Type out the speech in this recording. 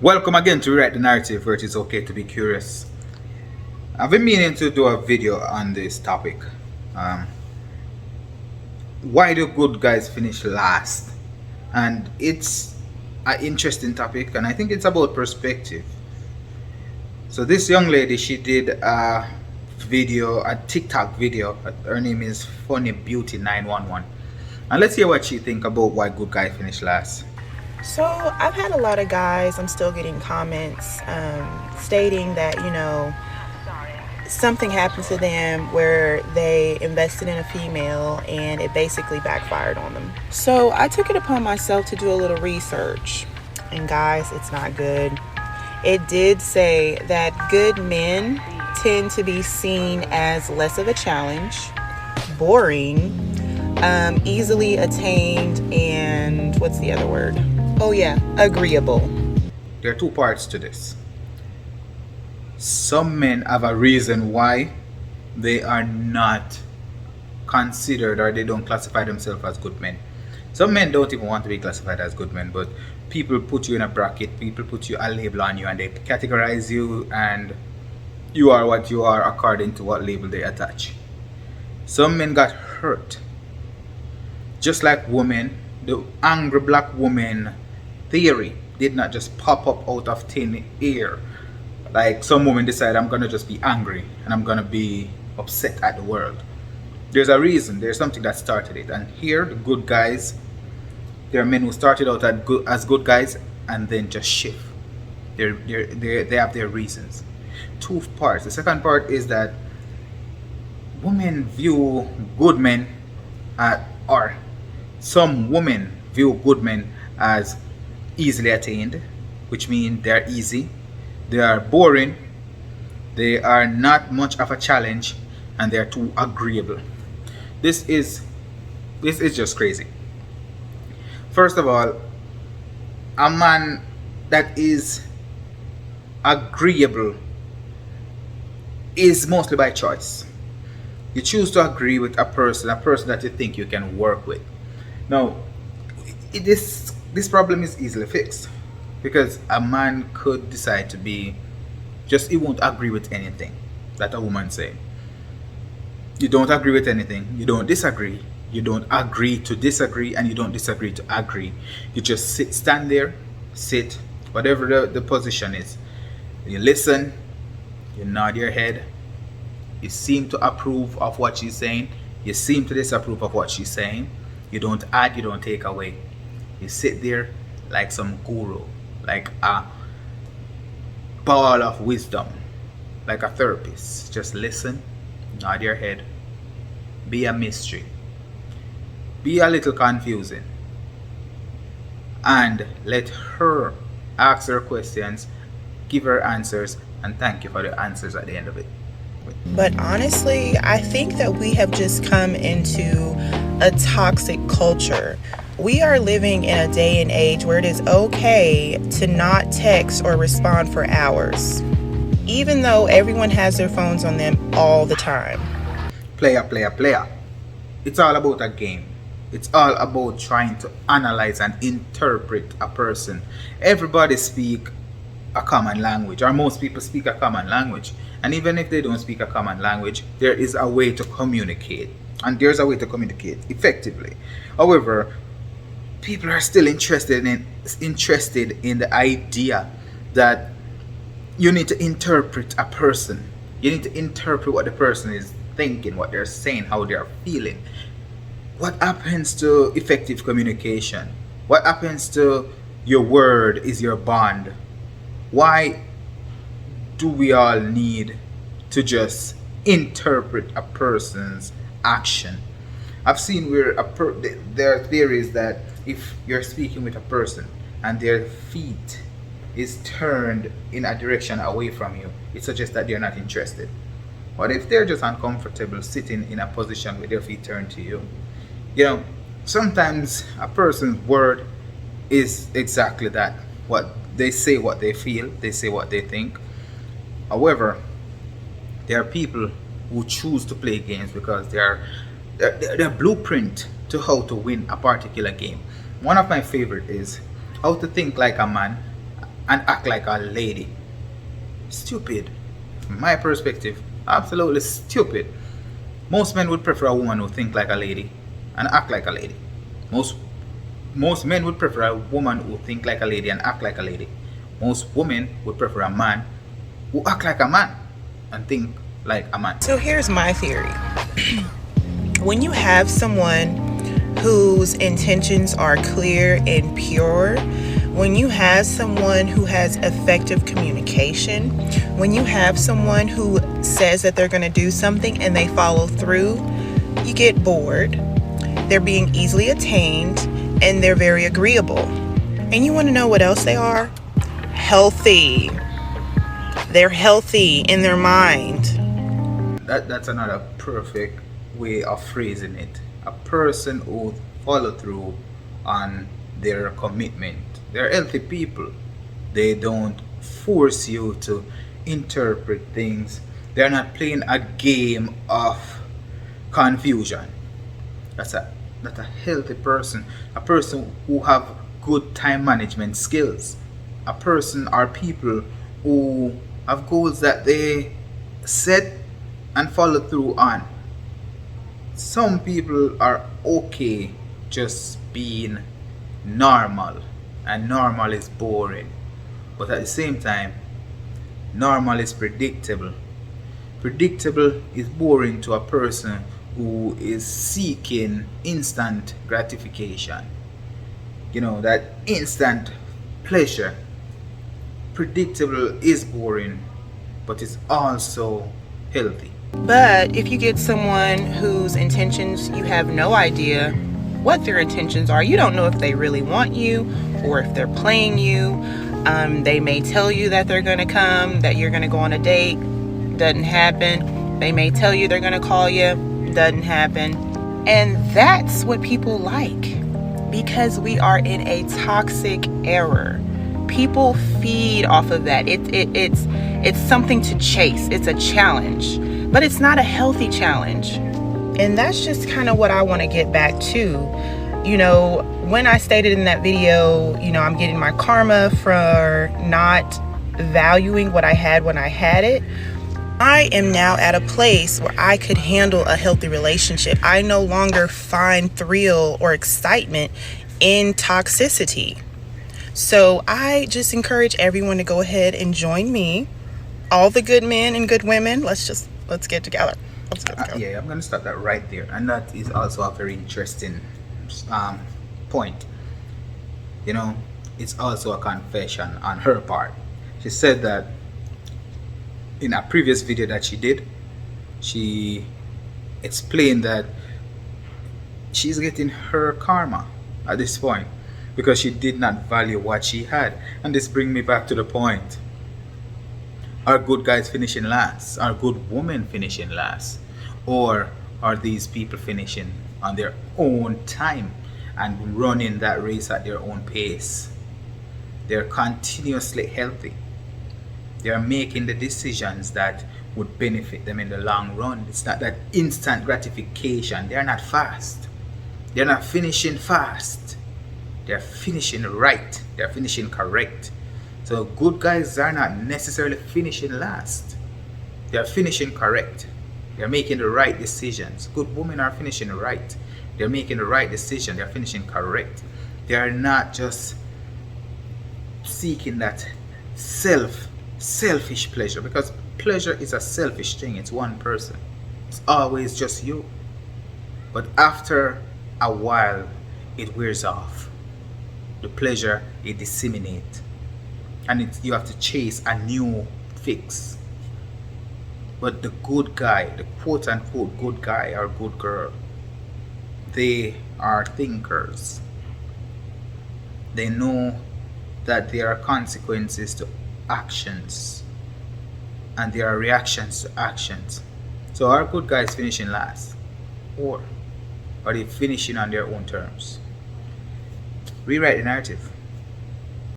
Welcome again to Rewrite the Narrative, where it is okay to be curious. I've been meaning to do a video on this topic. Um, why do good guys finish last? And it's an interesting topic, and I think it's about perspective. So this young lady, she did a video, a TikTok video. Her name is Funny Beauty 911, and let's hear what she think about why good guys finish last. So I've had a lot of guys, I'm still getting comments stating that, something happened to them where they invested in a female and it basically backfired on them. So I took it upon myself to do a little research. And guys, it's not good. It did say that good men tend to be seen as less of a challenge, boring, easily attained, and what's the other word? Oh yeah, agreeable. There are two parts to this. Some men have a reason why they are not considered or they don't classify themselves as good men. Some men don't even want to be classified as good men, but people put you in a bracket, people put you a label on you, and they categorize you, and you are what you are according to what label they attach. Some men got hurt. Just like women, the angry black woman theory did not just pop up out of thin air. Like some women decide, I'm gonna just be angry and I'm gonna be upset at the world. There's a reason, there's something that started it. And here, the good guys, there are men who started out as good guys and then just shift. They have their reasons. Two parts. The second part is that women view good men or some women view good men as easily attained, which means they're easy, they are boring, they are not much of a challenge, and they are too agreeable. This is just crazy. First of all, a man that is agreeable is mostly by choice. You choose to agree with a person that you think you can work with. Now, this problem is easily fixed because a man could decide to be just he won't agree with anything that a woman say. You don't agree with anything, you don't disagree, you don't agree to disagree, and you don't disagree to agree. You just stand there, sit, whatever the position is. You listen, you nod your head, you seem to approve of what she's saying, you seem to disapprove of what she's saying. You don't add, you don't take away. You sit there like some guru, like a ball of wisdom, like a therapist. Just listen, nod your head, be a mystery, be a little confusing, and let her ask her questions, give her answers, and thank you for the answers at the end of it. But honestly, I think that we have just come into a toxic culture. We are living in a day and age where it is okay to not text or respond for hours, even though everyone has their phones on them all the time. Player. It's all about a game. It's all about trying to analyze and interpret a person. Everybody speak a common language, or most people speak a common language. And even if they don't speak a common language, there is a way to communicate. And there's a way to communicate effectively. However, people are still interested in the idea that you need to interpret a person. You need to interpret what the person is thinking, what they're saying, how they're feeling. What happens to effective communication? What happens to your word is your bond? Why do we all need to just interpret a person's action? I've seen where there are theories that if you're speaking with a person and their feet is turned in a direction away from you, it suggests that they're not interested. But if they're just uncomfortable sitting in a position with their feet turned to you, sometimes a person's word is exactly that. What they say, what they feel, they say what they think. However, there are people who choose to play games because they're blueprint to how to win a particular game. One of my favorite is how to think like a man and act like a lady. Stupid. From my perspective, absolutely stupid. Most men would prefer a woman who think like a lady and act like a lady. Most most men would prefer a woman who think like a lady and act like a lady. Most women would prefer a man who act like a man and think like a man. So here's my theory. When you have someone whose intentions are clear and pure, when you have someone who has effective communication, when you have someone who says that they're going to do something and they follow through, you get bored. They're being easily attained and they're very agreeable. And you want to know what else they are? Healthy. They're healthy in their mind. That's another perfect way of phrasing it. A person who follow through on their commitment. They're healthy people. They don't force you to interpret things. They're not playing a game of confusion. That's a healthy person. A person who have good time management skills. A person or people who have goals that they set and follow through on. Some people are okay just being normal, and normal is boring. But at the same time, normal is predictable. Predictable is boring to a person who is seeking instant gratification. You know, that instant pleasure. Predictable is boring, but it's also healthy. But if you get someone whose intentions, you have no idea what their intentions are, you don't know if they really want you or if they're playing you. They may tell you that they're going to come, that you're going to go on a date, doesn't happen. They may tell you they're going to call you, doesn't happen. And that's what people like, because we are in a toxic era. People feed off of that. It's something to chase. It's a challenge, but it's not a healthy challenge. And that's just kind of what I want to get back to. You know, when I stated in that video, you know, I'm getting my karma for not valuing what I had when I had it. I am now at a place where I could handle a healthy relationship. I no longer find thrill or excitement in toxicity. So I just encourage everyone to go ahead and join me. All the good men and good women, let's get together. Yeah, I'm going to start that right there. And that is also a very interesting point. You know, it's also a confession on her part. She said that in a previous video that she did, she explained that she's getting her karma at this point because she did not value what she had. And this brings me back to the point. Are good guys finishing last? Are good women finishing last? Or are these people finishing on their own time and running that race at their own pace? They're continuously healthy. They are making the decisions that would benefit them in the long run. It's not that instant gratification. They're not fast. They're not finishing fast. They're finishing right. They're finishing correct. So good guys are not necessarily finishing last. They're finishing correct. They're making the right decisions. Good women are finishing right. They're making the right decision. They're finishing correct. They are not just seeking that selfish pleasure, because pleasure is a selfish thing. It's one person. It's always just you. But after a while, it wears off. The pleasure, it disseminates. And you have to chase a new fix. But the good guy, the quote unquote good guy or good girl, they are thinkers. They know that there are consequences to actions and there are reactions to actions. So are good guys finishing last, or are they finishing on their own terms? Rewrite the narrative.